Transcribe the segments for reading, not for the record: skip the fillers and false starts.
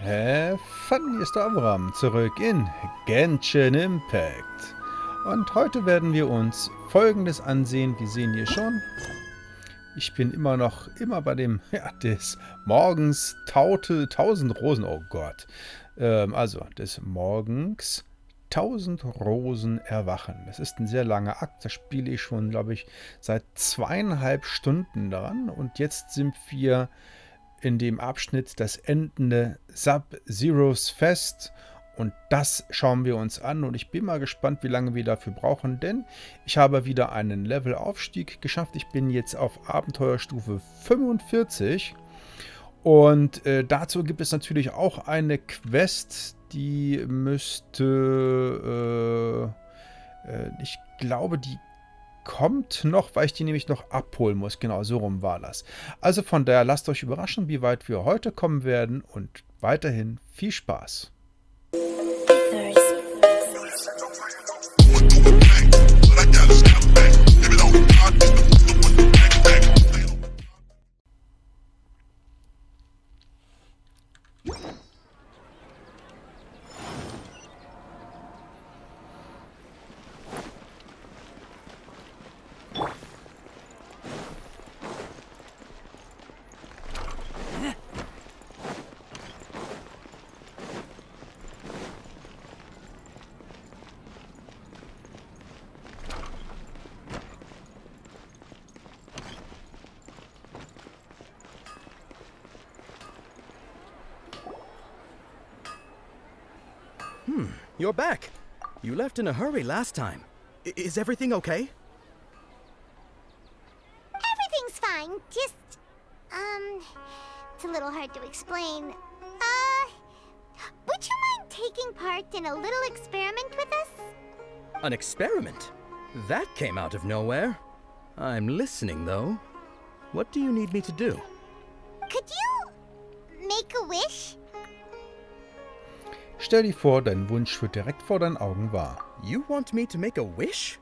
Familie, ist der Avoram, zurück in Genshin Impact. Und heute werden wir uns Folgendes ansehen. Wir sehen hier schon, ich bin immer bei dem, des Morgens tausend Rosen, oh Gott. Also, des Morgens 1000 Rosen erwachen. Das ist ein sehr langer Akt, da spiele ich schon, glaube ich, seit 2,5 Stunden daran. Und jetzt sind wir in dem Abschnitt das endende Subzeruz fest. Und das schauen wir uns an. Und ich bin mal gespannt, wie lange wir dafür brauchen. Denn ich habe wieder einen Levelaufstieg geschafft. Ich bin jetzt auf Abenteuerstufe 45. Und dazu gibt es natürlich auch eine Quest, die müsste, ich glaube, die kommt noch, weil ich die nämlich noch abholen muss. Genau, so rum war das. Also von daher lasst euch überraschen, wie weit wir heute kommen werden und weiterhin viel Spaß. You're back. You left in a hurry last time. Is everything okay? Everything's fine. Just, it's a little hard to explain. Would you mind taking part in a little experiment with us? An experiment? That came out of nowhere. I'm listening, though. What do you need me to do? Could you make a wish? Stell dir vor, dein Wunsch wird direkt vor deinen Augen wahr. You want me to make a wish?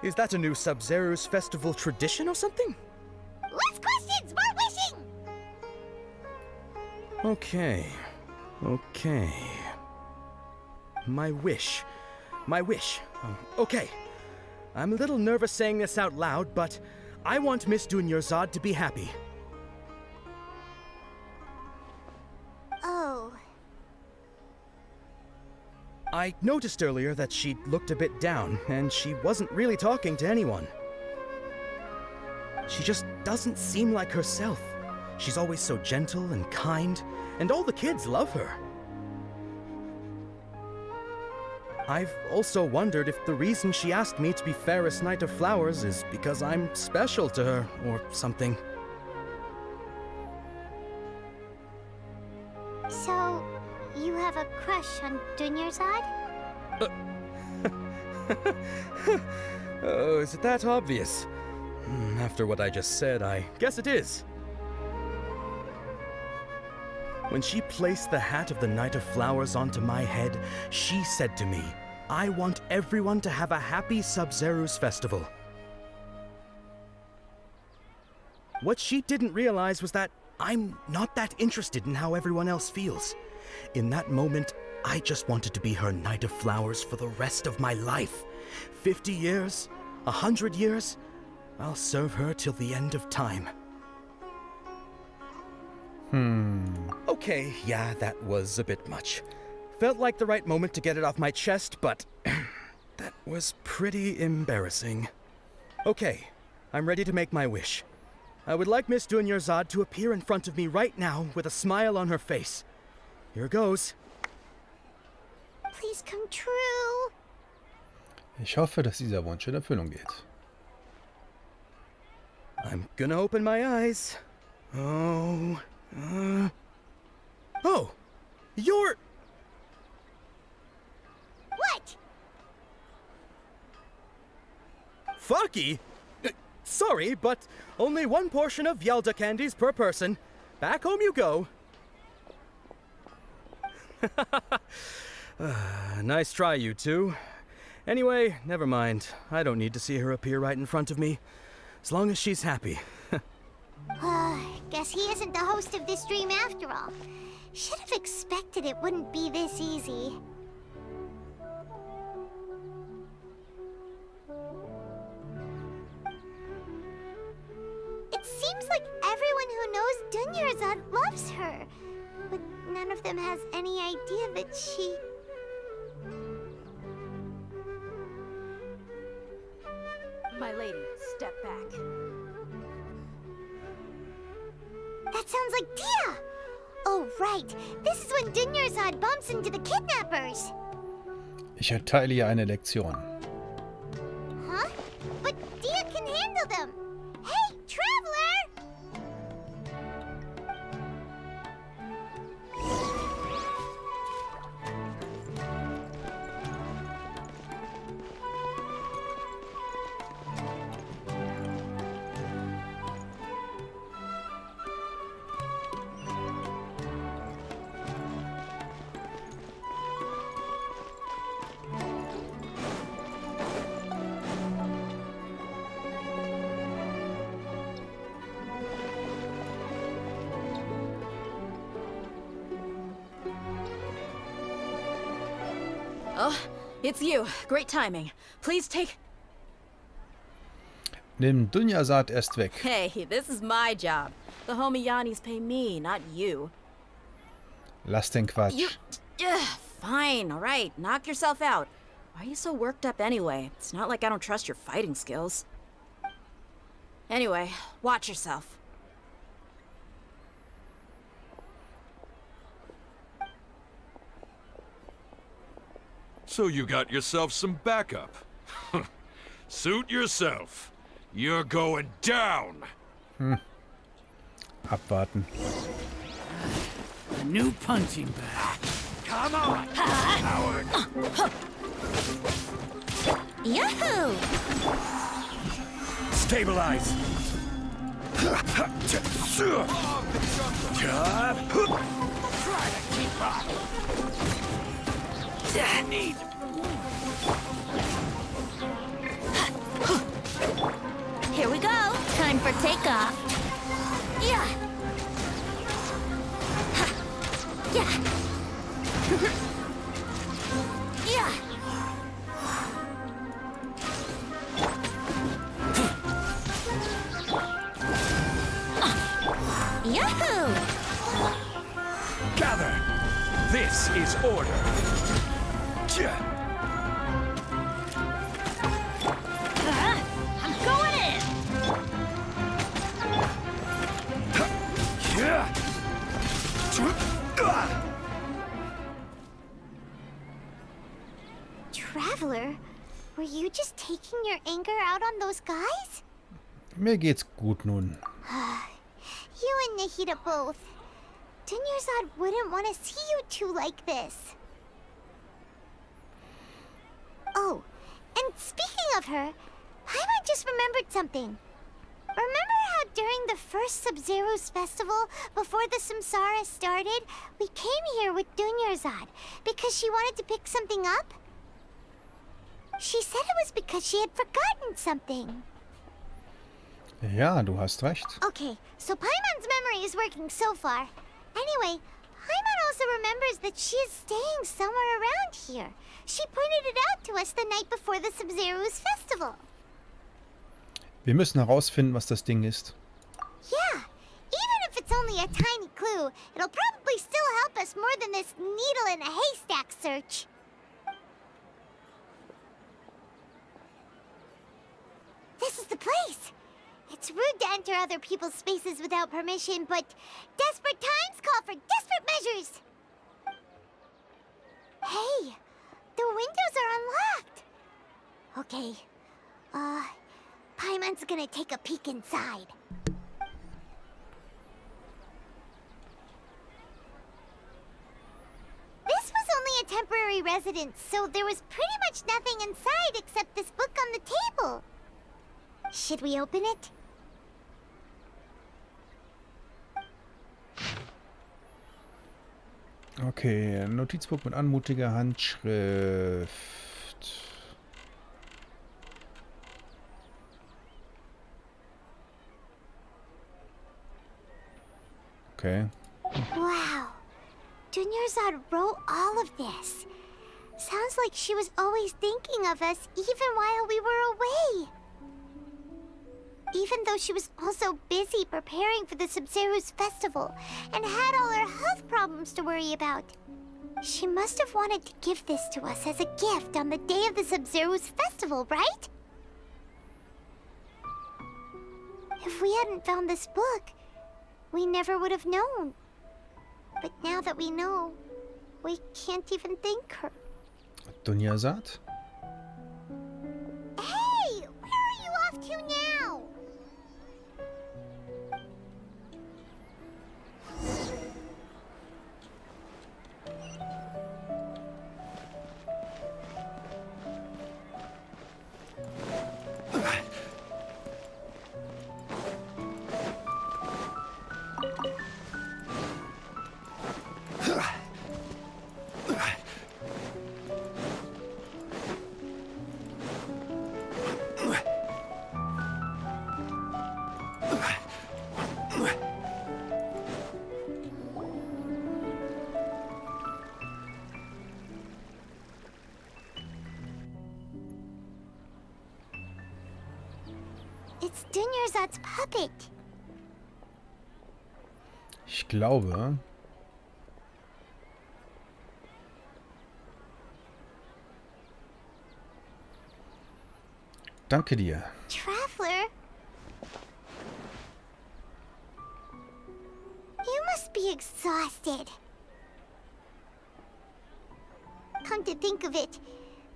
Is that a new Subzeruz festival tradition or something? Less questions, more wishing! Okay. My wish. Okay. I'm a little nervous saying this out loud, but I want Miss Dunyarzad to be happy. Oh. I noticed earlier that she looked a bit down, and she wasn't really talking to anyone. She just doesn't seem like herself. She's always so gentle and kind, and all the kids love her. I've also wondered if the reason she asked me to be Fairest Knight of Flowers is because I'm special to her, or something. So, you have a crush on Dunyarzad? Oh, is it that obvious? After what I just said, I guess it is. When she placed the hat of the Knight of Flowers onto my head, she said to me, I want everyone to have a happy Subzeruz festival. What she didn't realize was that I'm not that interested in how everyone else feels. In that moment, I just wanted to be her Knight of Flowers for the rest of my life. 50 years, 100 years, I'll serve her till the end of time. Okay, yeah, that was a bit much. Felt like the right moment to get it off my chest, but that was pretty embarrassing. Okay, I'm ready to make my wish. I would like Miss Dunyarzad to appear in front of me right now with a smile on her face. Here goes. Please come true. Ich hoffe, dass dieser Wunsch in Erfüllung geht. I'm gonna open my eyes. Oh, you're... What? Fucky? Sorry, but only one portion of Yelda candies per person. Back home you go. Nice try, you two. Anyway, never mind. I don't need to see her appear right in front of me. As long as she's happy. Guess he isn't the host of this dream after all. Should have expected it wouldn't be this easy. It seems like everyone who knows Dunyarzad loves her, but none of them has any idea that she... My lady, step back. That sounds like Dia! Oh, right. This is when Dunyarzad bumps into the kidnappers. Ich erteile ihr eine Lektion. Huh? But Dia can handle them. Hey, Traveler! Oh, it's you. Great timing. Please take... Nimm Dunyarzad erst weg. Hey, this is my job. The homie Yannis pay me, not you. Lass den Quatsch. You... Fine, alright. Knock yourself out. Why are you so worked up anyway? It's not like I don't trust your fighting skills. Anyway, watch yourself. So you got yourself some backup. Suit yourself. You're going down. Abwarten. A new punching bag. Come on, coward. Yahoo! Stabilize. Try to keep up. Need. Here we go. Time for takeoff. Yeah. Yeah. Yeah. Yahoo! Gather. This is order. I'm going in. Traveler, were you just taking your anger out on those guys? Mir geht's gut nun. You and Nahida both. Dunyarzad wouldn't want to see you two like this. Oh, and speaking of her, Paimon just remembered something. Remember how during the first Subzeruz festival, before the Samsara started, we came here with Dunyarzad because she wanted to pick something up? She said it was because she had forgotten something. Ja, du hast recht. Okay, so Paimon's memory is working so far. Anyway, Paimon also remembers that she is staying somewhere around here. She pointed it out to us the night before the Subzeruz festival. Wir müssen herausfinden, was das Ding ist. Yeah, even if it's only a tiny clue, it'll probably still help us more than this needle in a haystack search. This is the place. It's rude to enter other people's spaces without permission, but desperate times call for desperate measures. Hey, the windows are unlocked. Okay, Paimon's gonna take a peek inside. This was only a temporary residence, so there was pretty much nothing inside except this book on the table. Should we open it? Okay, Notizbuch mit anmutiger Handschrift. Okay. Wow, Dunyarzad wrote all of this. Sounds like she was always thinking of us even while we were away. Even though she was also busy preparing for the Subzeruz festival and had all her health problems to worry about. She must have wanted to give this to us as a gift on the day of the Subzeruz festival, right? If we hadn't found this book, we never would have known. But now that we know, we can't even thank her. Dunyarzad? Hey! Where are you off to now? It's Dunyarzad's puppet. Ich glaube... Danke dir. Traveler? You must be exhausted. Come to think of it,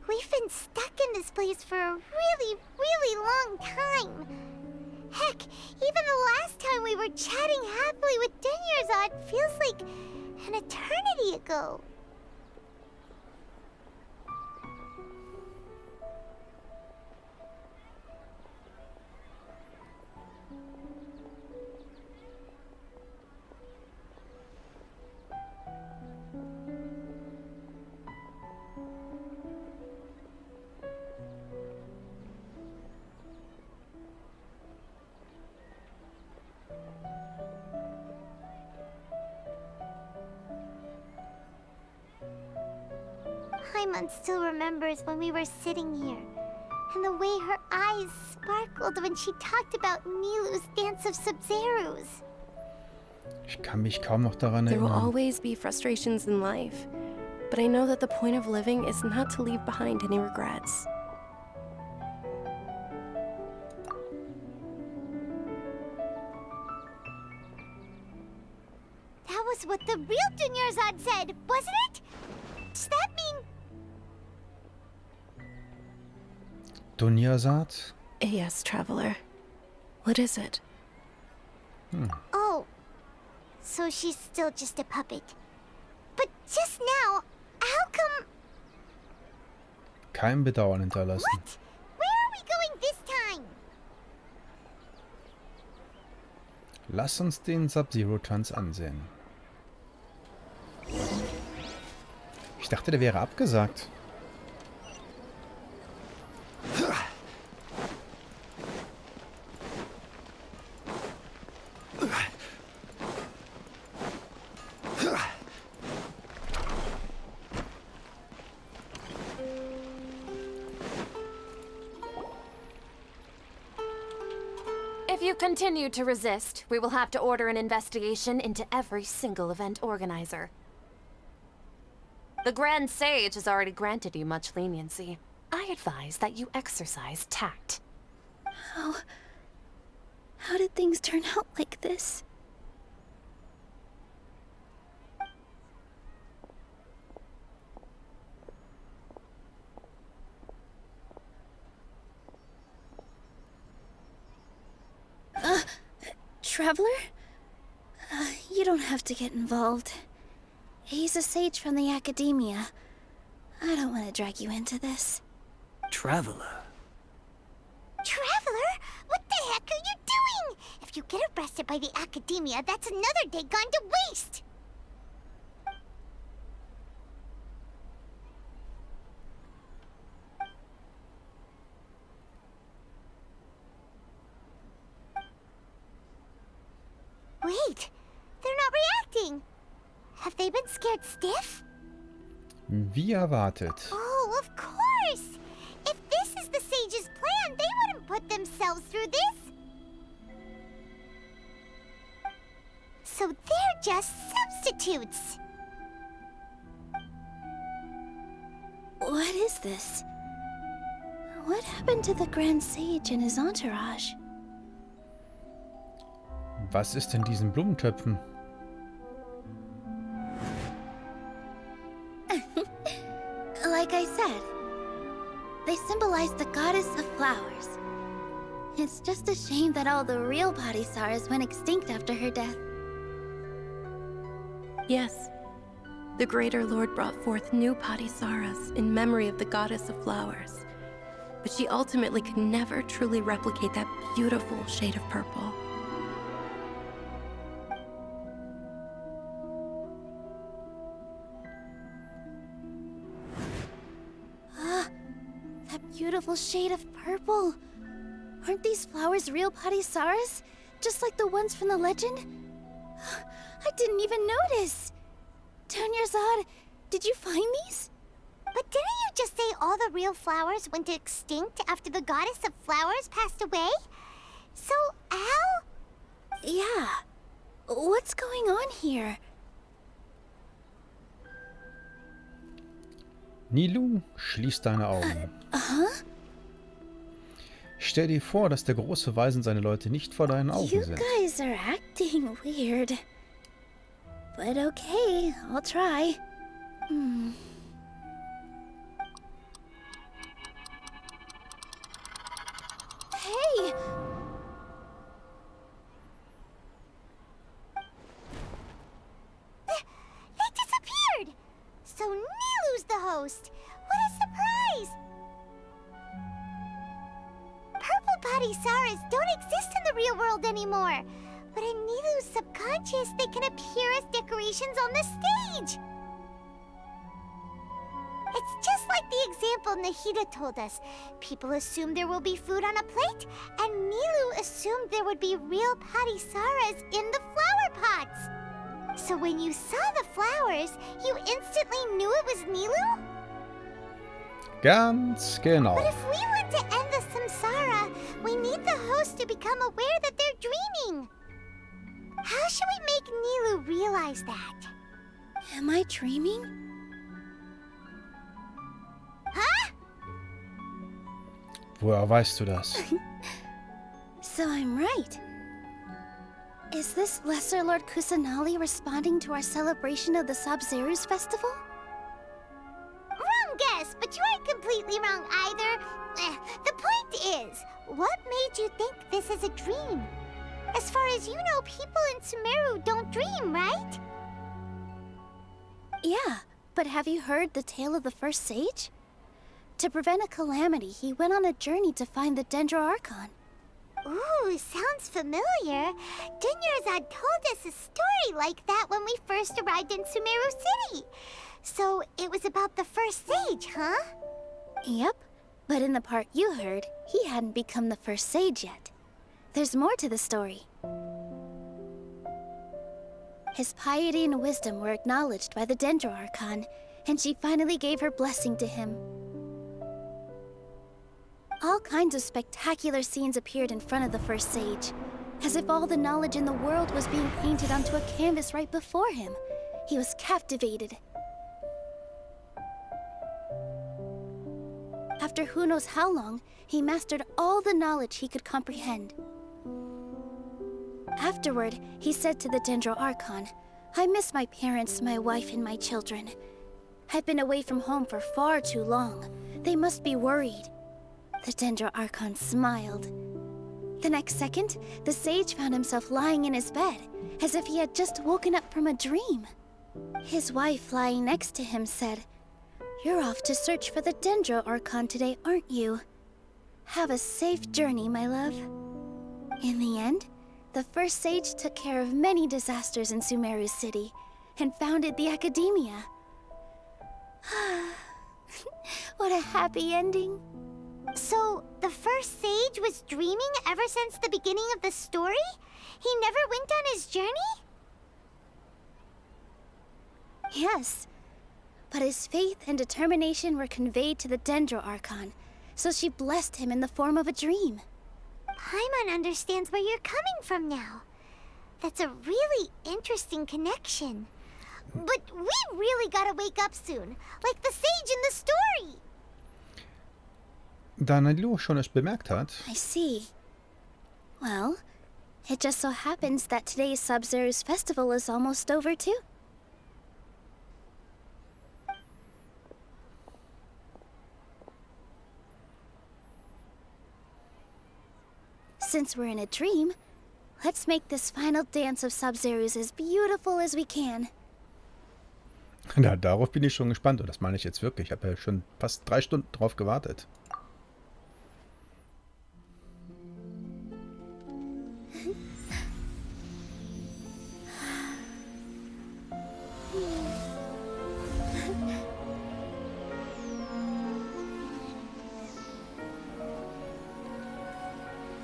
we've been stuck in this place for a really long time. Heck, even the last time we were chatting happily with Dunyarzad feels like an eternity ago. Paimon still remembers when we were sitting here, and the way her eyes sparkled when she talked about Nilu's Dance of Subzeruz. Ich kann mich kaum noch daran There will erinnern. always be frustrations in life, but I know that the point of living is not to leave behind any regrets. That was what the real Dunyarzad said, wasn't it? Does that mean... Dunyarzad? Yes, traveler. What is it? Oh, so she's still just a puppet. But just now, how come... Kein Bedauern hinterlassen. What? Where are we going this time? Lass uns den Sub-Zero-Tanz ansehen. Ich dachte, der wäre abgesagt. If you continue to resist, we will have to order an investigation into every single event organizer. The Grand Sage has already granted you much leniency. I advise that you exercise tact. How did things turn out like this? Traveler? You don't have to get involved. He's a sage from the academia. I don't want to drag you into this. Traveler. Traveler? What the heck are you doing? If you get arrested by the academia, that's another day gone to waste. Wait, they're not reacting. Have they been scared stiff? Wie erwartet. Oh, of course! If this is the sage's plan, they wouldn't put themselves through this. So they're just substitutes. What is this? What happened to the Grand Sage and his entourage? Was ist in diesen Blumentöpfen? Like I said, they symbolize the goddess of flowers. It's just a shame that all the real Padisaras went extinct after her death. Yes. The Greater Lord brought forth new Padisaras in memory of the goddess of flowers. But she ultimately could never truly replicate that beautiful shade of purple. That beautiful shade of purple. Aren't these flowers real Padisaras? Just like the ones from the legend? I didn't even notice. Tanyarzad, did you find these? But didn't you just say all the real flowers went extinct after the goddess of flowers passed away? So, how? Yeah. What's going on here? Nilou, schließ deine Augen. Stell dir vor, dass der große Weisen seine Leute nicht vor deinen Augen You sind. guys are acting weird. But okay, I'll try. Hey! They disappeared! So Nilu's the host. What a surprise! Purple Padisaras don't exist in the real world anymore. But in Nilu's subconscious, they can appear as decorations on the stage. It's just like the example Nahida told us. People assume there will be food on a plate, and Nilu assumed there would be real Padisaras in the flower pots. So when you saw the flowers, you instantly knew it was Nilu? Ganz genau. But if we want to end the samsara, we need the host to become aware that they're dreaming. How should we make Nilu realize that? Am I dreaming? Huh? Woher weißt du das? So I'm right. Is this Lesser Lord Kusanali responding to our celebration of the Subzeruz festival? Wrong guess, but you aren't completely wrong either. The point is, what made you think this is a dream? As far as you know, people in Sumeru don't dream, right? Yeah, but have you heard the tale of the first sage? To prevent a calamity, he went on a journey to find the Dendro Archon. Ooh, sounds familiar. Dunyarzad told us a story like that when we first arrived in Sumeru City. So it was about the first sage, huh? Yep, but in the part you heard, he hadn't become the first sage yet. There's more to the story. His piety and wisdom were acknowledged by the Dendro Archon, and she finally gave her blessing to him. All kinds of spectacular scenes appeared in front of the first sage, as if all the knowledge in the world was being painted onto a canvas right before him. He was captivated. After who knows how long, he mastered all the knowledge he could comprehend. Afterward, he said to the Dendro Archon, "I miss my parents, my wife, and my children. I've been away from home for far too long. They must be worried." The Dendro Archon smiled. The next second, the sage found himself lying in his bed, as if he had just woken up from a dream. His wife, lying next to him, said, "You're off to search for the Dendro Archon today, aren't you? Have a safe journey, my love." In the end, the first sage took care of many disasters in Sumeru City and founded the Academia. What a happy ending. So, the first sage was dreaming ever since the beginning of the story? He never went on his journey? Yes. But his faith and determination were conveyed to the Dendro Archon, so she blessed him in the form of a dream. Paimon understands where you're coming from now. That's a really interesting connection. But we really gotta wake up soon, like the sage in the story. Da Nilo schon es bemerkt hat. I see. Well, it just so happens that today's Subzeruz festival is almost over too. Since we're in a dream, let's make this final dance of Subzeruz as beautiful as we can. Na, darauf bin ich schon gespannt. Und das meine ich jetzt wirklich. Ich habe ja schon fast 3 Stunden drauf gewartet.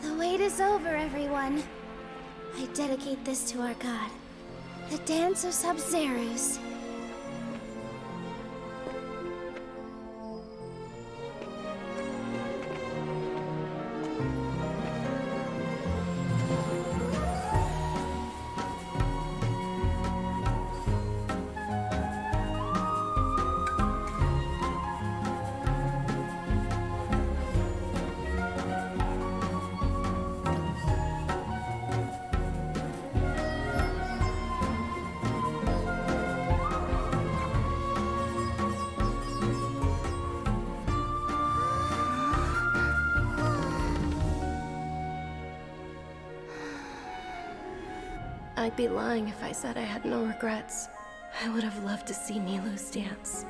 The wait is over, everyone. I dedicate this to our god, the dance of Subzeruz. I'd be lying if I said I had no regrets. I would have loved to see Nilou's dance.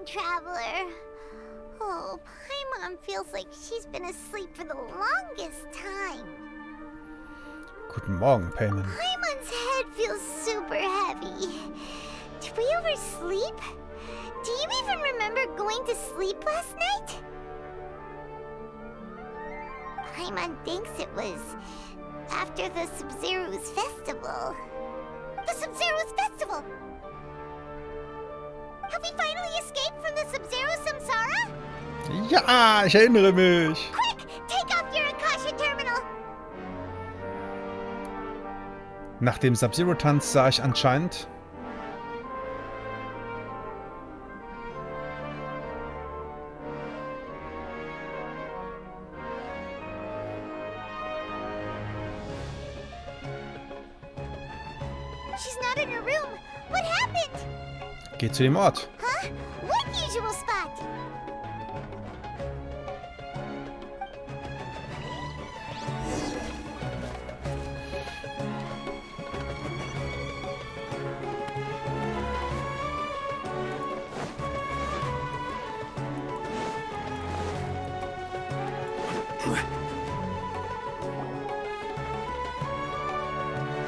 Traveler. Oh, Paimon feels like she's been asleep for the longest time. Guten Morgen, Paimon. Paimon's head feels super heavy. Did we oversleep? Do you even remember going to sleep last night? Paimon thinks it was after the Subzeruz festival. The Subzeruz festival! Have we finally escaped from the Subzeruz Samsara? Ja, ich erinnere mich. Quick, take off your Akasha terminal. Nach dem Sub-Zero-Tanz sah ich anscheinend... She's not in her room. What happened? Geh zu dem Ort. Huh? What usual spot?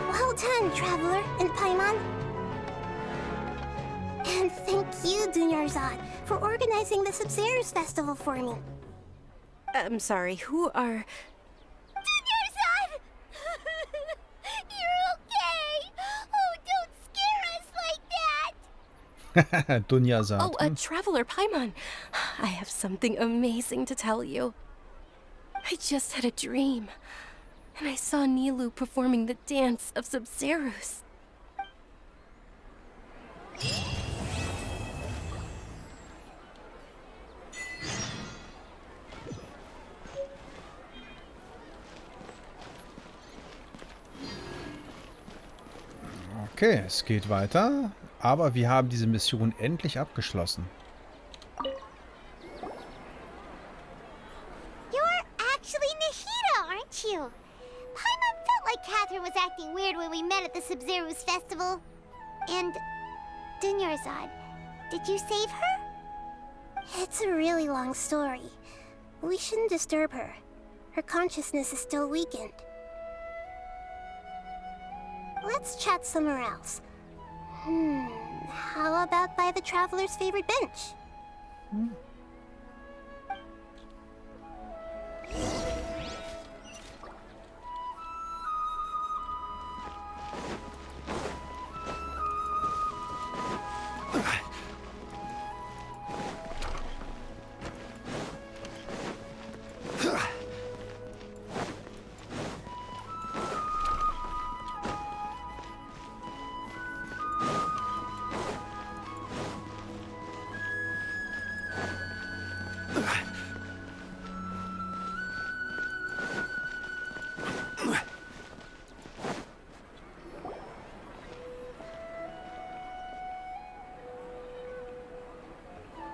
Well done, Traveler and Paimon. And thank you, Dunyarzad, for organizing the Subzeruz festival for me. I'm sorry, who are... Dunyarzad! You're okay! Oh, don't scare us like that! Dunyarzad. Oh, a traveler, Paimon. I have something amazing to tell you. I just had a dream, and I saw Nilou performing the dance of Subzeruz. Okay, es geht weiter. Aber wir haben diese Mission endlich abgeschlossen. You're actually Nahida, aren't you? Paimon felt like Catherine was acting weird when we met at the Subzeruz festival. And Dunyarzad, did you save her? It's a really long story. We shouldn't disturb her. Her consciousness is still weakened. Let's chat somewhere else. How about by the traveler's favorite bench?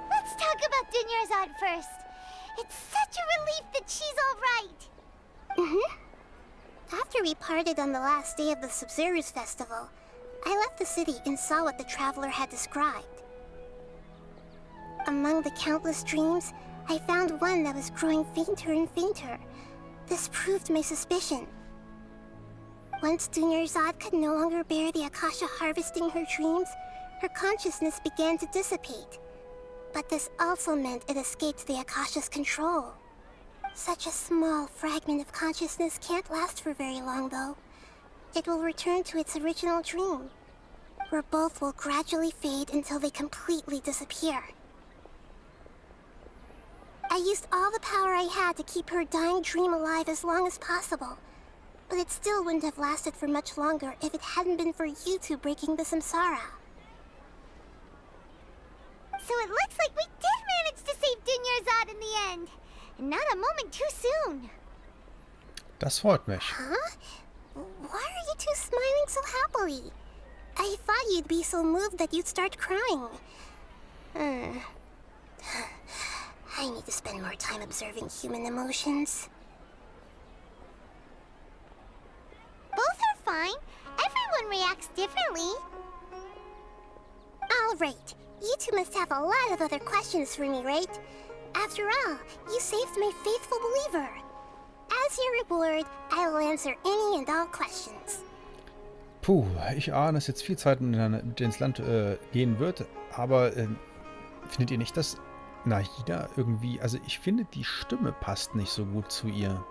Let's talk about Dunyarzad first. It's such a relief that she's all right. After we parted on the last day of the Subzeruz festival, I left the city and saw what the traveler had described. Among the countless dreams, I found one that was growing fainter and fainter. This proved my suspicion. Once Dunyarzad could no longer bear the Akasha harvesting her dreams, her consciousness began to dissipate. But this also meant it escaped the Akasha's control. Such a small fragment of consciousness can't last for very long, though. It will return to its original dream, where both will gradually fade until they completely disappear. I used all the power I had to keep her dying dream alive as long as possible, but it still wouldn't have lasted for much longer if it hadn't been for you two breaking the samsara. So it looks like we did manage to save Dunyarzad in the end. And not a moment too soon. Das freut mich. Huh? Why are you two smiling so happily? I thought you'd be so moved that you'd start crying. I need to spend more time observing human emotions. Both are fine. Everyone reacts differently. All right. You two must have a lot of other questions for me, right? After all, you saved my faithful believer. As your reward, I will answer any and all questions. Puh, ich ahne, dass jetzt viel Zeit mit ins Land gehen wird, aber findet ihr nicht, dass Nahida irgendwie, also ich finde, die Stimme passt nicht so gut zu ihr.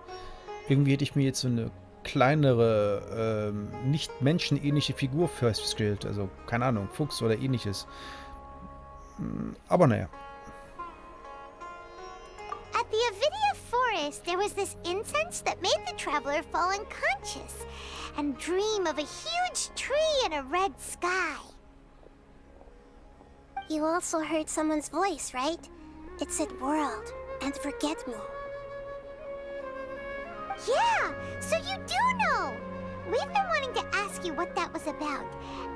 Irgendwie hätte ich mir jetzt so eine kleinere, nicht menschenähnliche Figur vorgestellt, also keine Ahnung, Fuchs oder ähnliches. Aber naja. At the Avidia forest, there was this incense that made the traveler fall unconscious and dream of a huge tree and a red sky. You also heard someone's voice, right? It said world and forget me. Yeah, so you do know. We've been wanting to ask you what that was about,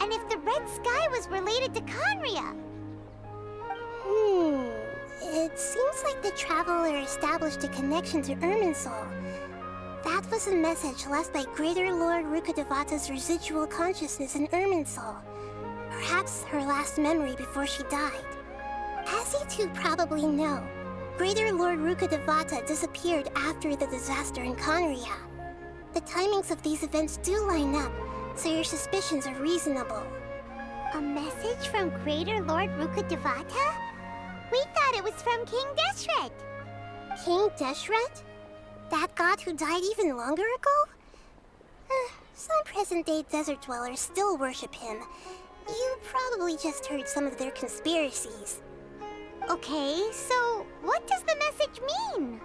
and if the red sky was related to Conria. It seems like the traveler established a connection to Irminsul. That was a message left by Greater Lord Rukkhadevata's residual consciousness in Irminsul. Perhaps her last memory before she died. As you two probably know, Greater Lord Rukkhadevata disappeared after the disaster in Conria. The timings of these events do line up, so your suspicions are reasonable. A message from Greater Lord Rukkhadevata? We thought it was from King Deshret. King Deshret? That god who died even longer ago? Some present-day desert dwellers still worship him. You probably just heard some of their conspiracies. Okay, so what does the message mean?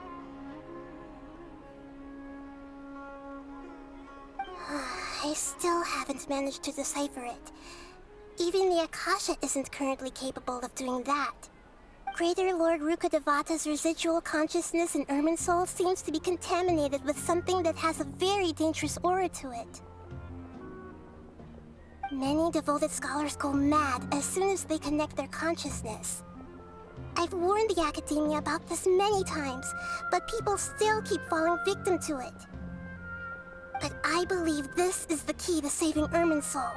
I still haven't managed to decipher it. Even the Akasha isn't currently capable of doing that. Greater Lord Rukkhadevata's residual consciousness in Irminsul seems to be contaminated with something that has a very dangerous aura to it. Many devoted scholars go mad as soon as they connect their consciousness. I've warned the academia about this many times, but people still keep falling victim to it. But I believe this is the key to saving Irmin's soul.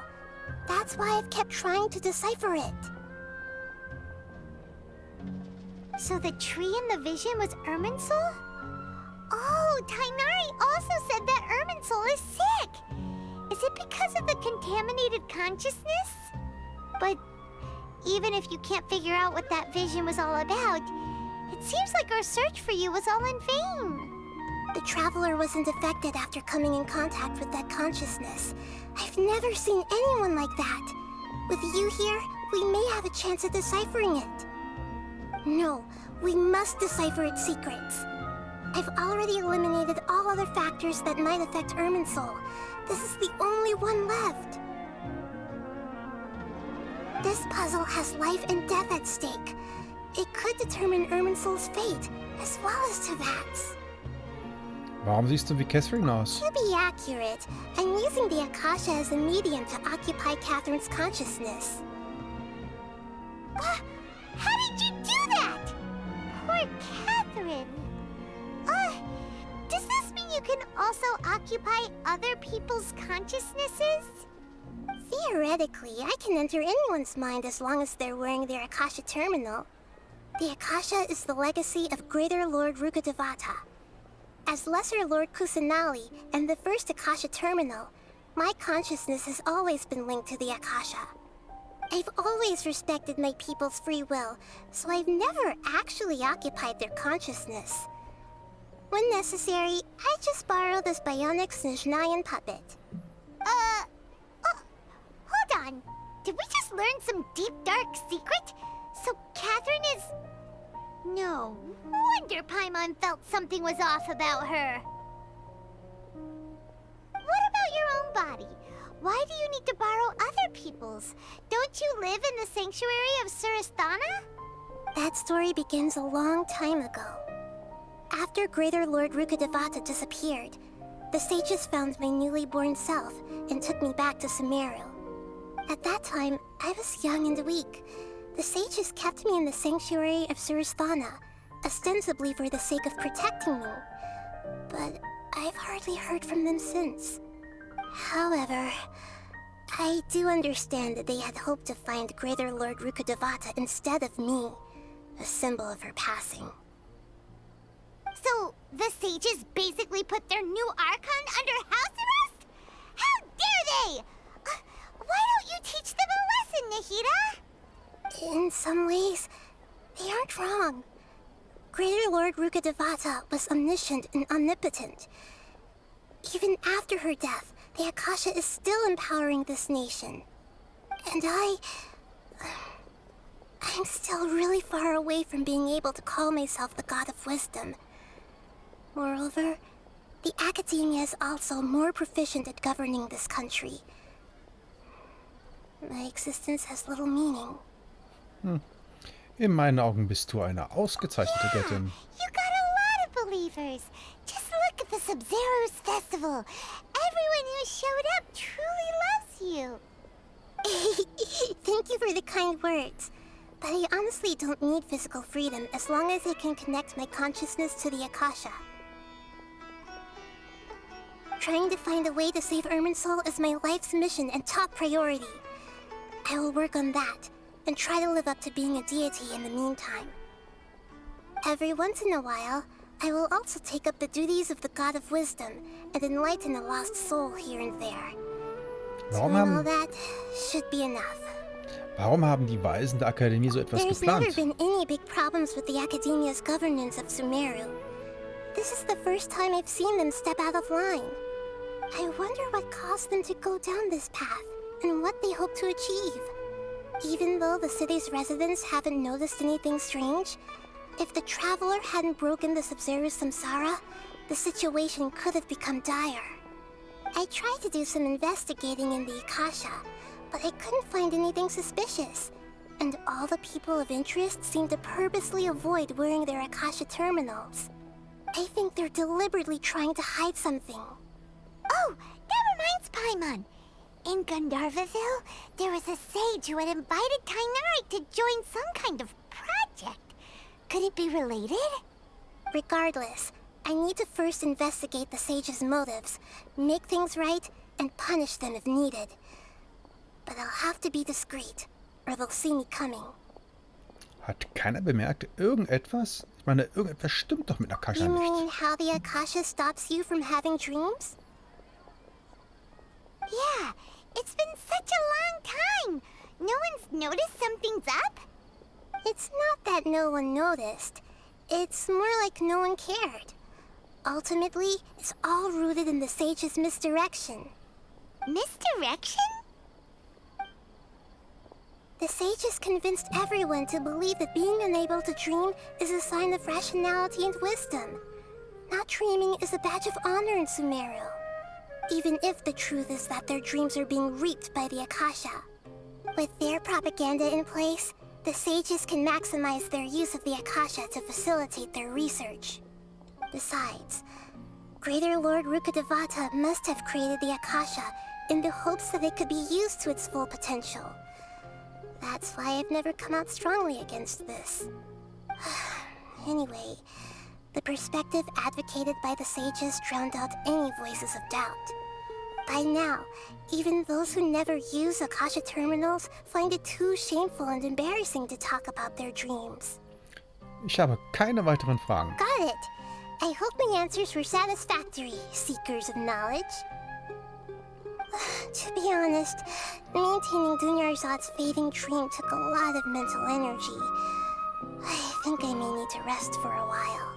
That's why I've kept trying to decipher it. So the tree in the vision was Irmin's soul? Oh, Tainari also said that Irmin's soul is sick! Is it because of the contaminated consciousness? But even if you can't figure out what that vision was all about, it seems like our search for you was all in vain. The traveler wasn't affected after coming in contact with that consciousness. I've never seen anyone like that. With you here, we may have a chance at deciphering it. No, we must decipher its secrets. I've already eliminated all other factors that might affect Irmin's soul. This is the only one left. This puzzle has life and death at stake. It could determine Irmin's soul's fate, as well as Tevat's. Warum siehst du wie Catherine aus? To be accurate, I'm using the Akasha as a medium to occupy Catherine's consciousness. How did you do that? Poor Catherine. Does this mean you can also occupy other people's consciousnesses? Theoretically, I can enter anyone's mind as long as they're wearing their Akasha terminal. The Akasha is the legacy of Greater Lord Rukkhadevata. As Lesser Lord Kusanali and the first Akasha terminal, my consciousness has always been linked to the Akasha. I've always respected my people's free will, so I've never actually occupied their consciousness. When necessary, I just borrow this bionic Snezhnayan puppet. Hold on. Did we just learn some deep, dark secret? So Catherine is... No wonder Paimon felt something was off about her. What about your own body? Why do you need to borrow other people's? Don't you live in the sanctuary of Surasthana? That story begins a long time ago. After Greater Lord Rukkhadevata disappeared, the sages found my newly born self and took me back to Sumeru. At that time, I was young and weak. The sages kept me in the sanctuary of Surasthana, ostensibly for the sake of protecting me. But I've hardly heard from them since. However, I do understand that they had hoped to find Greater Lord Rukkhadevata instead of me, a symbol of her passing. So, the sages basically put their new Archon under house arrest? How dare they! Why don't you teach them a lesson, Nahida? In some ways, they aren't wrong. Greater Lord Rukkhadevata was omniscient and omnipotent. Even after her death, the Akasha is still empowering this nation. And I'm still really far away from being able to call myself the God of Wisdom. Moreover, the academia is also more proficient at governing this country. My existence has little meaning. In meinen Augen bist du eine ausgezeichnete Göttin. You got a lot of believers. Just look at the Subzeruz festival. Everyone who showed up truly loves you. Thank you for the kind words. But I honestly don't need physical freedom as long as I can connect my consciousness to the Akasha. Trying to find a way to save Irmin's soul is my life's mission and top priority. I will work on that, and try to live up to being a deity in the meantime. Every once in a while, I will also take up the duties of the God of Wisdom and enlighten a lost soul here and there. All that should be enough. Warum haben die Weisen der Akademie so etwas There's geplant? never been any big problems with the Academia's governance of Sumeru. This is the first time I've seen them step out of line. I wonder what caused them to go down this path, and what they hope to achieve. Even though the city's residents haven't noticed anything strange, if the traveler hadn't broken the Subzeruz samsara, the situation could have become dire. I tried to do some investigating in the Akasha, but I couldn't find anything suspicious. And all the people of interest seem to purposely avoid wearing their Akasha terminals. I think they're deliberately trying to hide something. Oh, that reminds Paimon. In Gandharvaville, there was a sage who had invited Tainari to join some kind of project. Could it be related? Regardless, I need to first investigate the sage's motives, make things right, and punish them if needed. But I'll have to be discreet, or they'll see me coming. Hat keiner bemerkt irgendetwas? Ich meine, irgendetwas stimmt doch mit Akasha You nicht. mean how the Akasha stops you from having dreams? Yeah, it's been such a long time. No one's noticed something's up? It's not that no one noticed. It's more like no one cared. Ultimately, it's all rooted in the sage's misdirection. Misdirection? The sage has convinced everyone to believe that being unable to dream is a sign of rationality and wisdom. Not dreaming is a badge of honor in Sumeru. Even if the truth is that their dreams are being reaped by the Akasha. With their propaganda in place, the sages can maximize their use of the Akasha to facilitate their research. Besides, Greater Lord Rukkhadevata must have created the Akasha in the hopes that it could be used to its full potential. That's why I've never come out strongly against this. Anyway, the perspective advocated by the sages drowned out any voices of doubt. By now, even those who never use Akasha terminals find it too shameful and embarrassing to talk about their dreams. Ich habe keine weiteren Fragen. Got it. I hope my answers were satisfactory, seekers of knowledge. To be honest, maintaining Dunyarzad's fading dream took a lot of mental energy. I think I may need to rest for a while.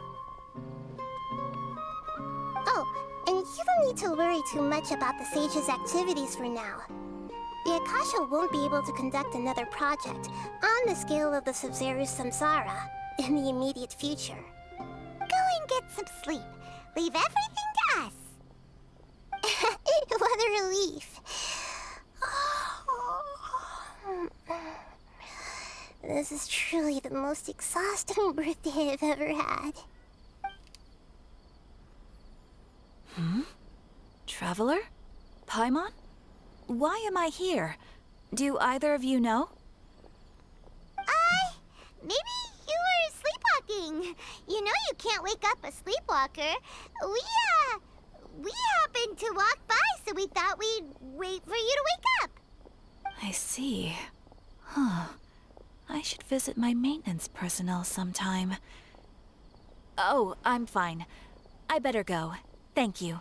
Oh, and you don't need to worry too much about the sage's activities for now. The Akasha won't be able to conduct another project on the scale of the Subzeruz Samsara in the immediate future. Go and get some sleep. Leave everything to us. What a relief. This is truly the most exhausting birthday I've ever had. Traveler? Paimon? Why am I here? Do either of you know? Maybe you were sleepwalking. You know you can't wake up a sleepwalker. We happened to walk by, so we thought we'd wait for you to wake up. I see. Huh. I should visit my maintenance personnel sometime. Oh, I'm fine. I better go. Thank you.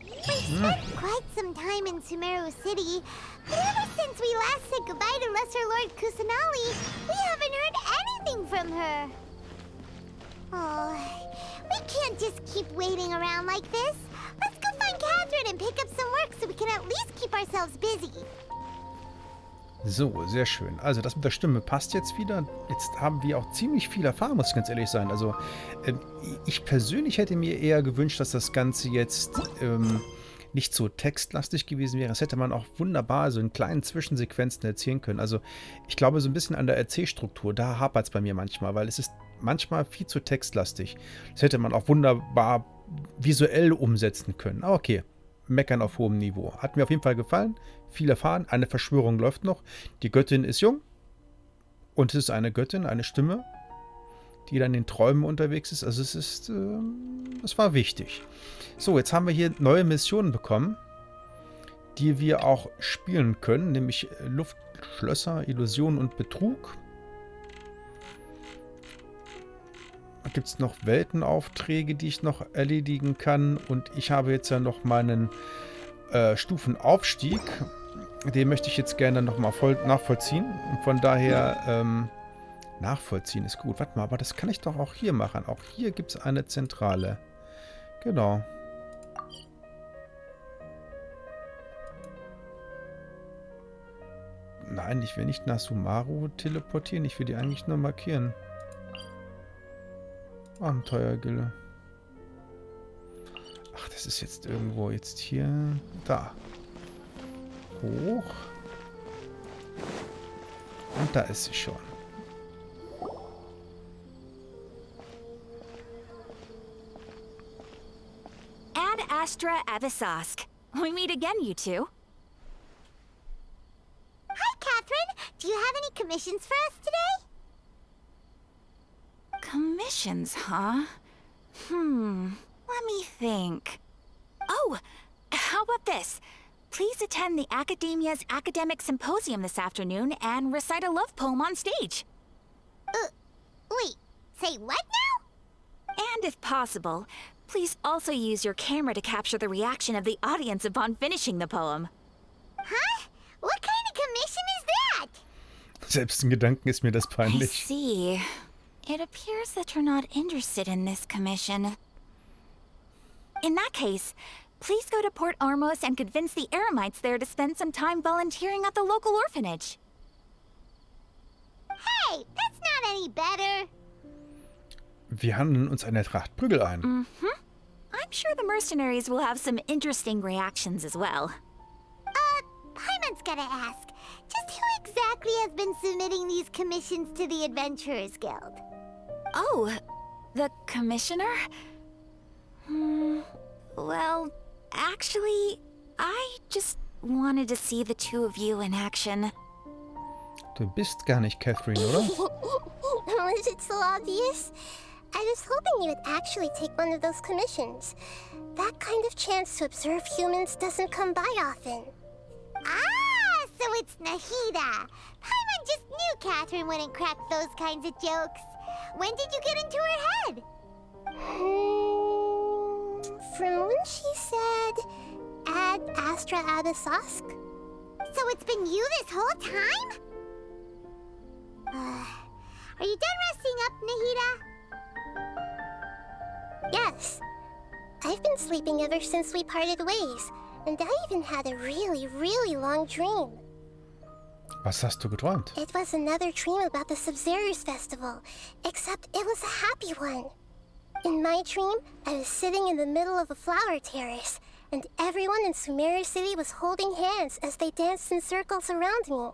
We spent quite some time in Sumeru City, but ever since we last said goodbye to Lesser Lord Kusanali, we haven't heard anything from her. Oh, we can't just keep waiting around like this. Let's go find Catherine and pick up some work so we can at least keep ourselves busy. So, sehr schön. Also das mit der Stimme passt jetzt wieder. Jetzt haben wir auch ziemlich viel erfahren, muss ich ganz ehrlich sein. Also ich persönlich hätte mir eher gewünscht, dass das Ganze jetzt nicht so textlastig gewesen wäre. Das hätte man auch wunderbar so in kleinen Zwischensequenzen erzählen können. Also ich glaube so ein bisschen an der Erzählstruktur, da hapert es bei mir manchmal, weil es ist manchmal viel zu textlastig. Das hätte man auch wunderbar visuell umsetzen können. Aber okay, meckern auf hohem Niveau. Hat mir auf jeden Fall gefallen. Viel erfahren. Eine Verschwörung läuft noch. Die Göttin ist jung. Und es ist eine Göttin, eine Stimme, die dann in Träumen unterwegs ist. Also es war wichtig. So, jetzt haben wir hier neue Missionen bekommen, die wir auch spielen können. Nämlich Luftschlösser, Illusion und Betrug. Da gibt es noch Weltenaufträge, die ich noch erledigen kann. Und ich habe jetzt ja noch meinen Stufenaufstieg. Den möchte ich jetzt gerne nochmal voll nachvollziehen. Und von daher, nachvollziehen ist gut. Warte mal, aber das kann ich doch auch hier machen. Auch hier gibt es eine Zentrale. Genau. Nein, ich will nicht nach Sumaru teleportieren. Ich will die eigentlich nur markieren. Abenteuergille. Ach, das ist jetzt irgendwo jetzt hier. Da. Hoch. Und da ist sie schon. Astra Avisask. We meet again, you two. Hi, Catherine. Do you have any commissions for us today? Commissions, huh? Let me think. Oh, how about this? Please attend the Academia's Academic Symposium this afternoon and recite a love poem on stage. Wait, say what now? And if possible, please also use your camera to capture the reaction of the audience upon finishing the poem. Huh? What kind of commission is that? Selbst in Gedanken ist mir das I peinlich. see. It appears that you're not interested in this commission. In that case, please go to Port Armos and convince the Eremites there to spend some time volunteering at the local orphanage. Hey, that's not any better. Wir handeln uns eine Tracht Prügel ein. I'm sure the mercenaries will have some interesting reactions as well. Paimon's gotta ask, just who exactly has been submitting these commissions to the Adventurers Guild? Oh, the commissioner? Well, actually, I just wanted to see the two of you in action. Du bist gar nicht Catherine, oder? Was it so obvious? I was hoping you would actually take one of those commissions. That kind of chance to observe humans doesn't come by often. Ah, so it's Nahida. Paimon just knew Catherine wouldn't crack those kinds of jokes. When did you get into her head? From when she said, Ad Astra Abisask? So it's been you this whole time? Are you done resting up, Nahida? Yes. I've been sleeping ever since we parted ways, and I even had a really, really long dream. Was hast du geträumt? It was another dream about the Subzeruz festival, except it was a happy one. In my dream, I was sitting in the middle of a flower terrace, and everyone in Sumeru City was holding hands as they danced in circles around me.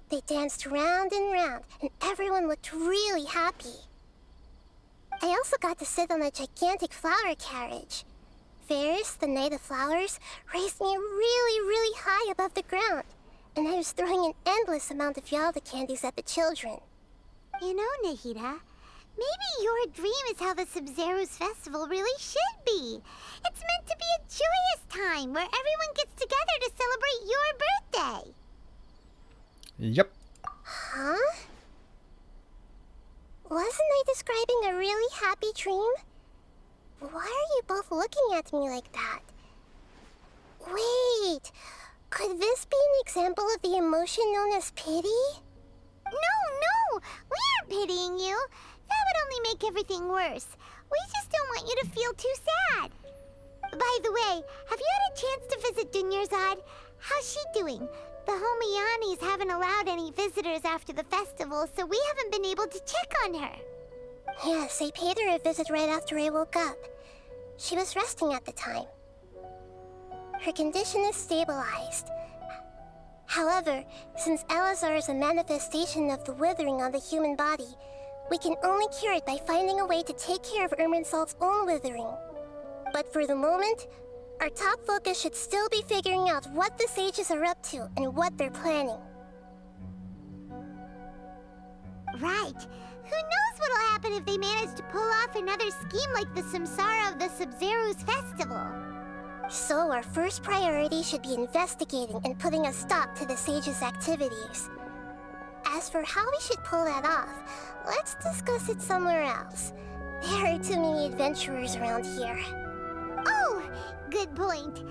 They danced round and round, and everyone looked really happy. I also got to sit on a gigantic flower carriage. Ferris, the Knight of Flowers, raised me really, really high above the ground, and I was throwing an endless amount of Yalda candies at the children. You know, Nahida, maybe your dream is how the Subzeruz festival really should be. It's meant to be a joyous time where everyone gets together to celebrate your birthday. Yep. Huh? Wasn't I describing a really happy dream? Why are you both looking at me like that? Wait, could this be an example of the emotion known as pity? No, we aren't pitying you. That would only make everything worse. We just don't want you to feel too sad. By the way, have you had a chance to visit Dunyarzad? How's she doing? The Homianis haven't allowed any visitors after the festival, so we haven't been able to check on her. Yes, I paid her a visit right after I woke up. She was resting at the time. Her condition is stabilized. However, since Elazar is a manifestation of the withering on the human body, we can only cure it by finding a way to take care of Irminsul's own withering. But for the moment, our top focus should still be figuring out what the sages are up to and what they're planning. Right. Who knows what'll happen if they manage to pull off another scheme like the Samsara of the Subzeruz festival? So our first priority should be investigating and putting a stop to the sages' activities. As for how we should pull that off, let's discuss it somewhere else. There are too many adventurers around here. Oh, good point.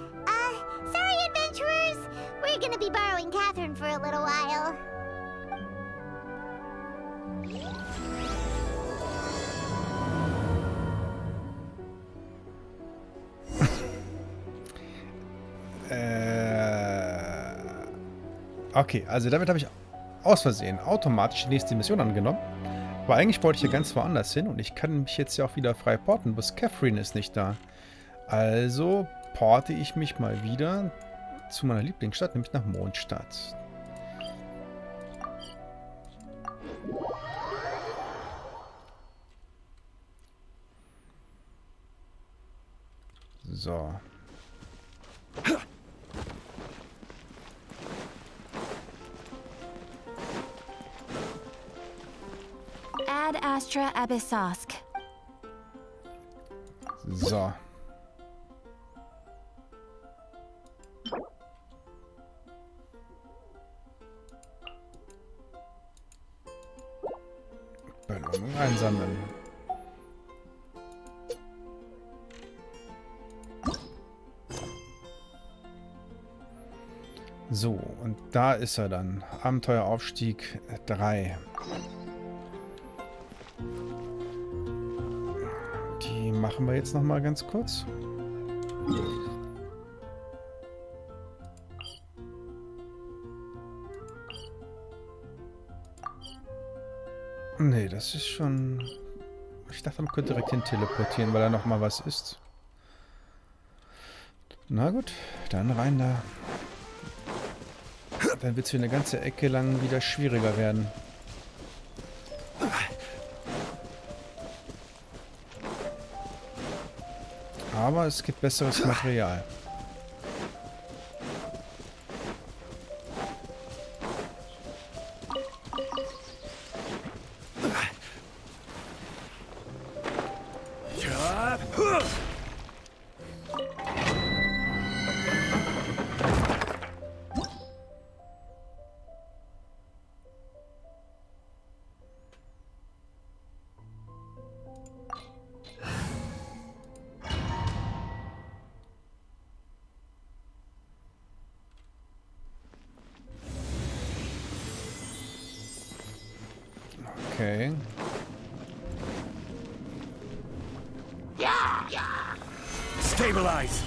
Sorry, adventurers. We're gonna be borrowing Catherine for a little while. Okay, also damit habe ich aus Versehen automatisch die nächste Mission angenommen. Aber eigentlich wollte ich hier ganz woanders hin und ich kann mich jetzt ja auch wieder frei porten, bis Catherine ist nicht da. Also porte ich mich mal wieder zu meiner Lieblingsstadt, nämlich nach Mondstadt. So. Ad astra abyssosk. So. Belohnung einsammeln. So, und da ist er dann. Abenteueraufstieg 3. Die machen wir jetzt noch mal ganz kurz. Nee, das ist schon... Ich dachte, man könnte direkt hin teleportieren, weil da noch mal was ist. Na gut, dann rein da. Dann wird es für eine ganze Ecke lang wieder schwieriger werden. Aber es gibt besseres Material. Okay. Stabilize.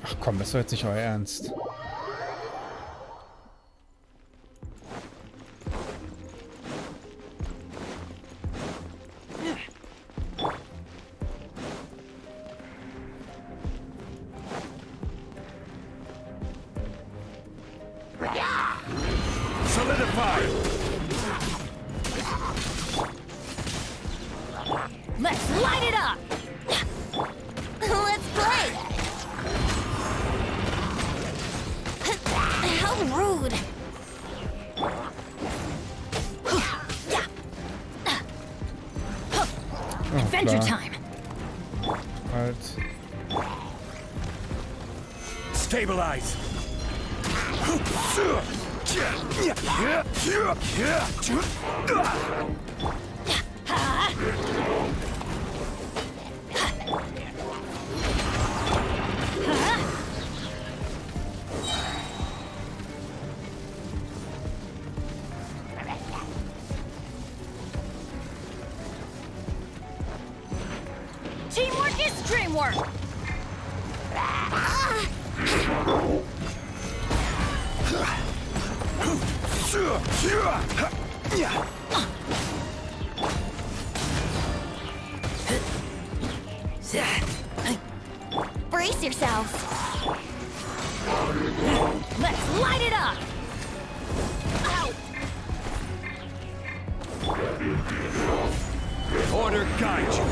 Ach komm, das war jetzt nicht euer Ernst. Let's light it up! Let's play! How rude! Adventure time! Halt. Stabilize. Teamwork is dreamwork! Brace yourselves! Let's light it up! Ow! Order guide you.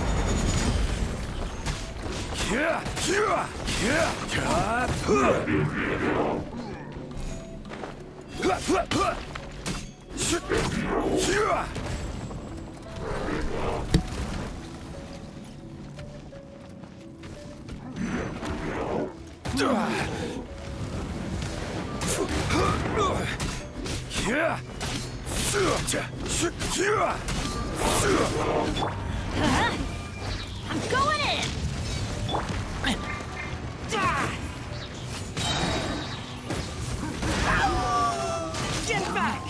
I'm going in! Get back!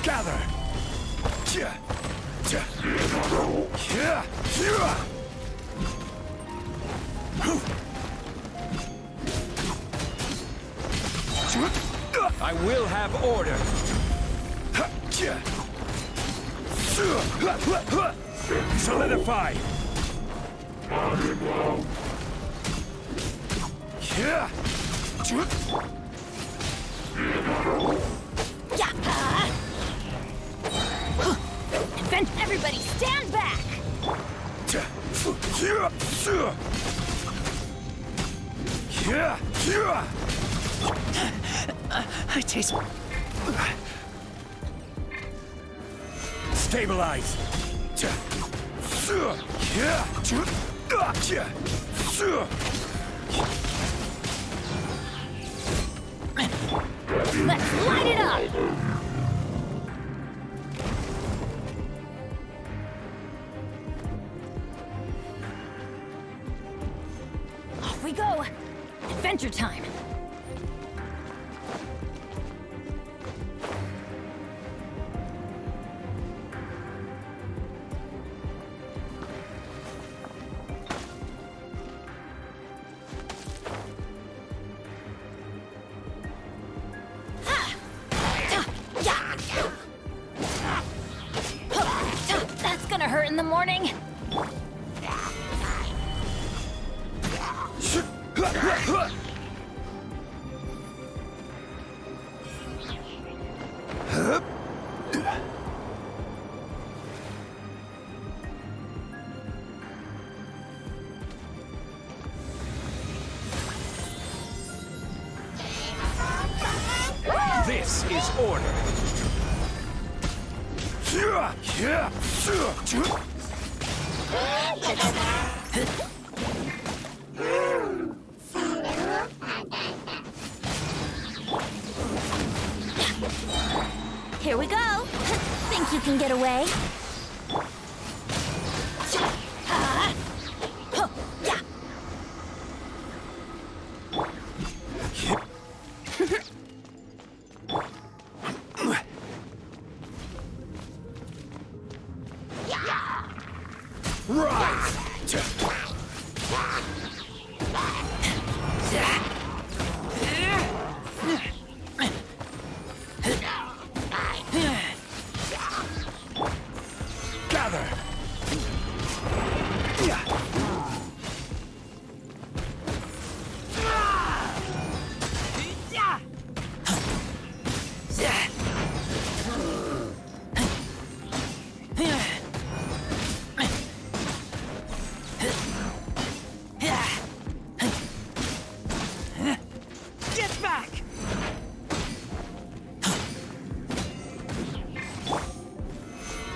Gather! I will have order. Solidify. Invent everybody, stand back! I taste. Stabilize. Let's light it up! Off we go! Adventure time! That's gonna hurt in the morning! This is order. Here we go! Think you can get away?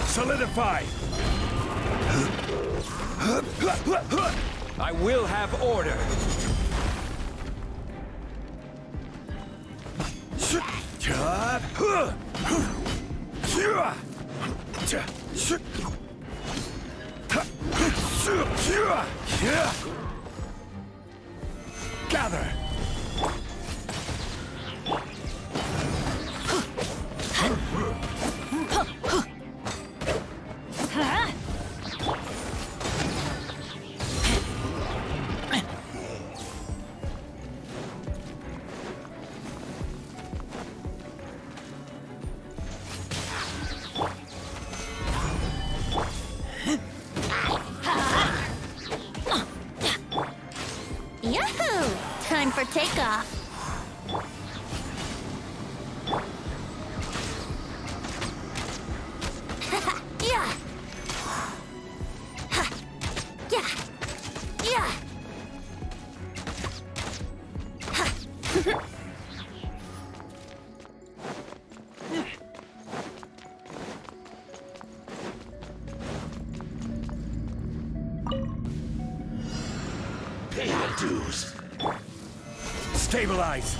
Solidify! I will have order! Gather! Yahoo! Time for takeoff. Yeah. Yeah. Yeah. Pay the dues. Stabilize.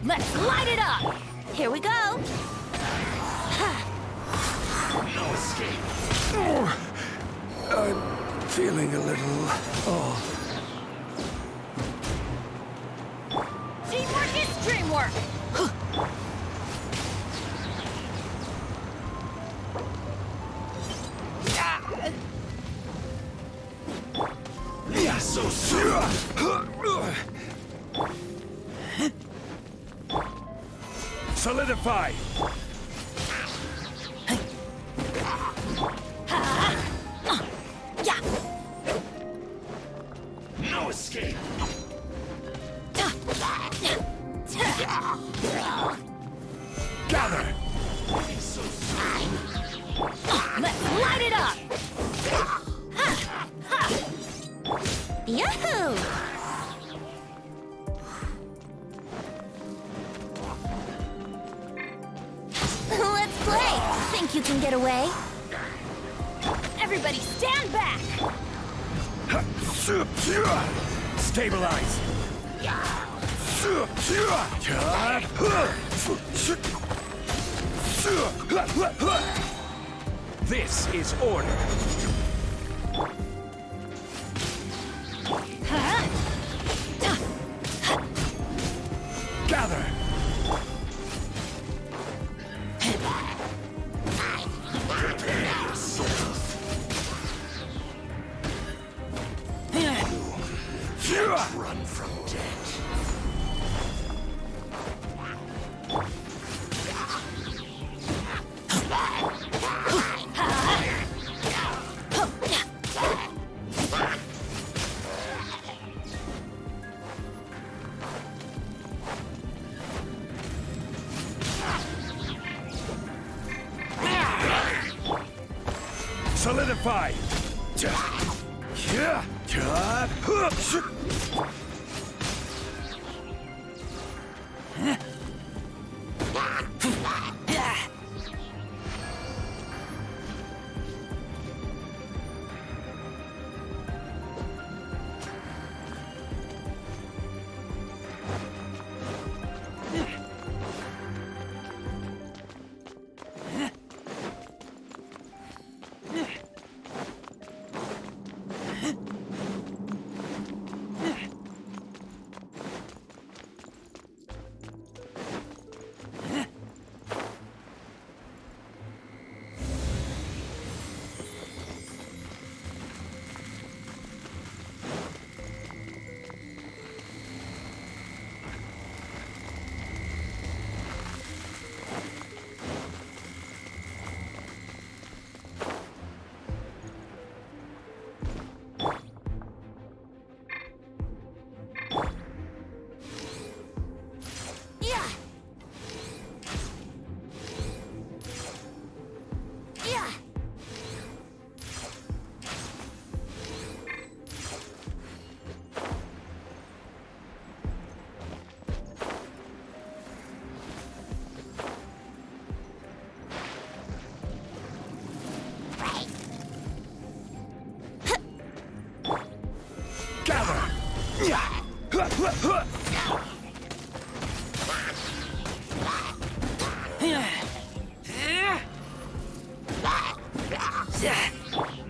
Let's light it up! Here we go! No escape. I'm feeling a little off. Teamwork is dreamwork! Solidify! No escape! Gather! Let's light it up! Yahoo! Let's play! Think you can get away? Everybody stand back! Stabilize! This is order. Gather! Run from death. Solidify!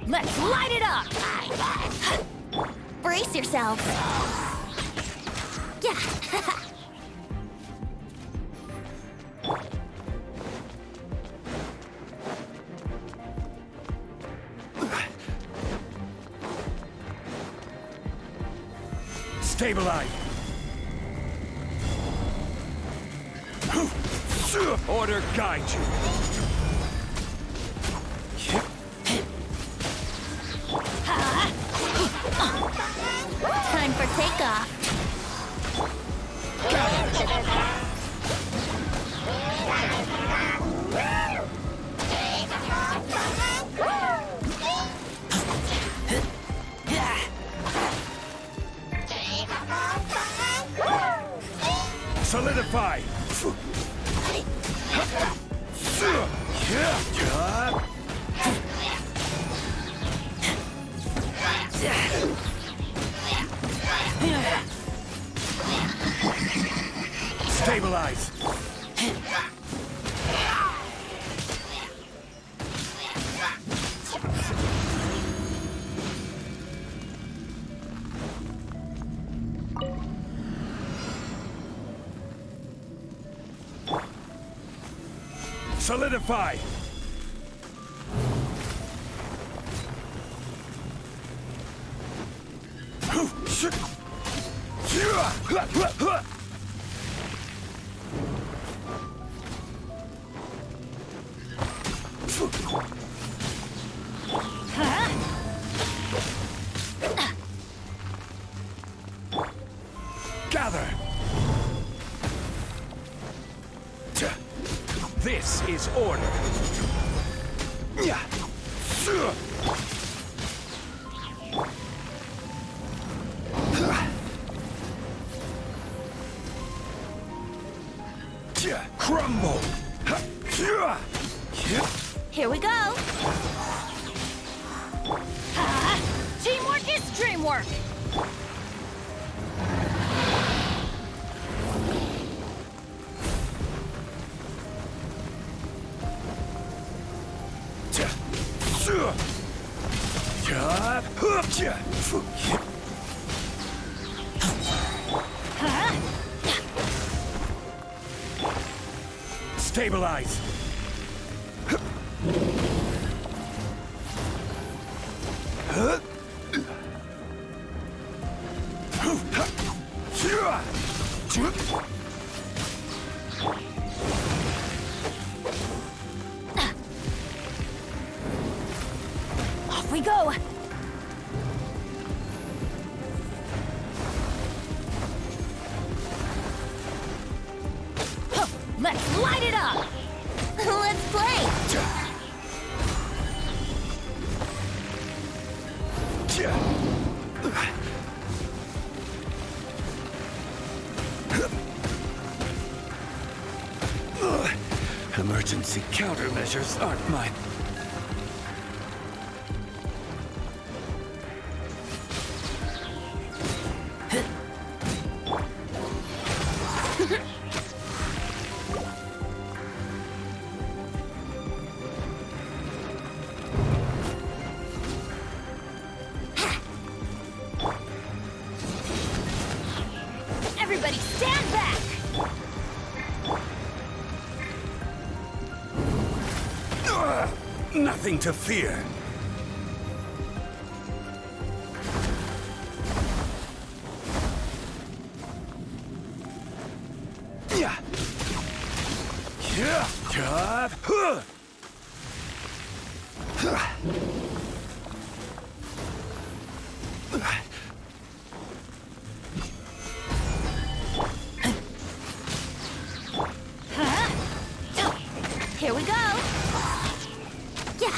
Let's light it up! Brace yourself. Yeah. Stabilize! Order guide you! Time for takeoff. Solidify! Stabilize! Solidify! This is order. Crumble. Here we go. Teamwork is dreamwork. Stabilize. Off we go. Let's light it up. Let's play. Emergency countermeasures aren't mine. Everybody stand back. Nothing to fear. Here we go. Yeah.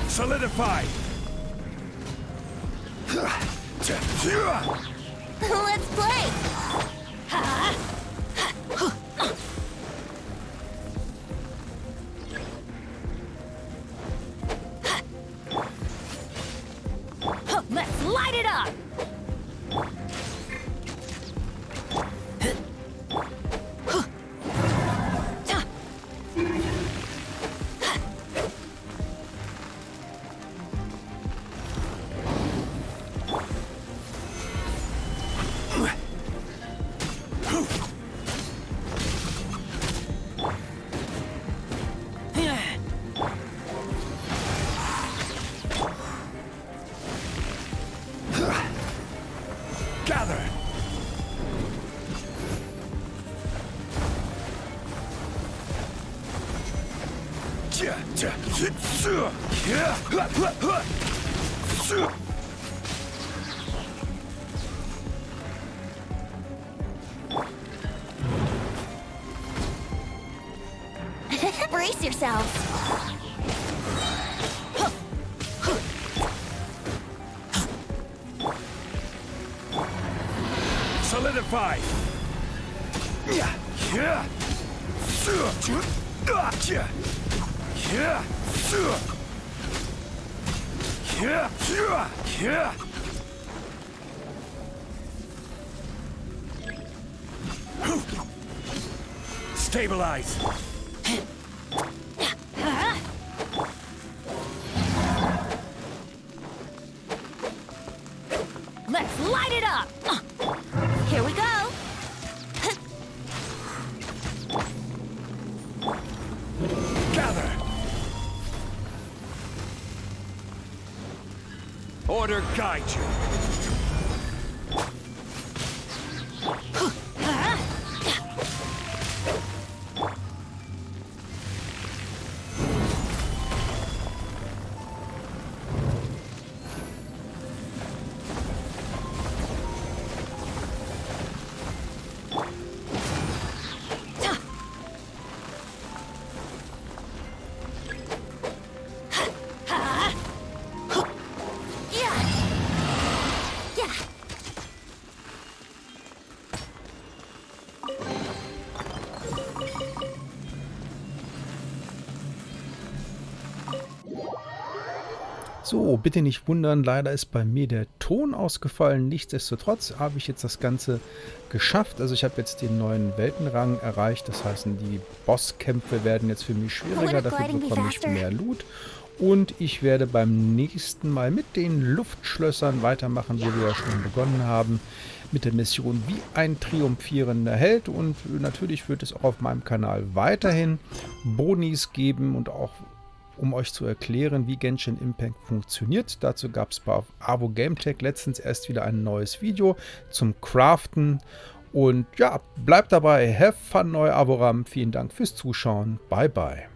Solidify. Let's play. Let's light it up. Gather. Brace yourselves. Solidify. Stabilize. Let's light it up. Here we go. order guide you. So, bitte nicht wundern, leider ist bei mir der Ton ausgefallen. Nichtsdestotrotz habe ich jetzt das Ganze geschafft. Also ich habe jetzt den neuen Weltenrang erreicht. Das heißt, die Bosskämpfe werden jetzt für mich schwieriger. Dafür bekomme ich mehr Loot. Und ich werde beim nächsten Mal mit den Luftschlössern weitermachen, wo wir ja schon begonnen haben. Mit der Mission wie ein triumphierender Held. Und natürlich wird es auch auf meinem Kanal weiterhin Bonis geben und auch um euch zu erklären, wie Genshin Impact funktioniert. Dazu gab es bei Avoram letztens erst wieder ein neues Video zum Craften. Und ja, bleibt dabei. Have fun, euer Avoram. Vielen Dank fürs Zuschauen. Bye, bye.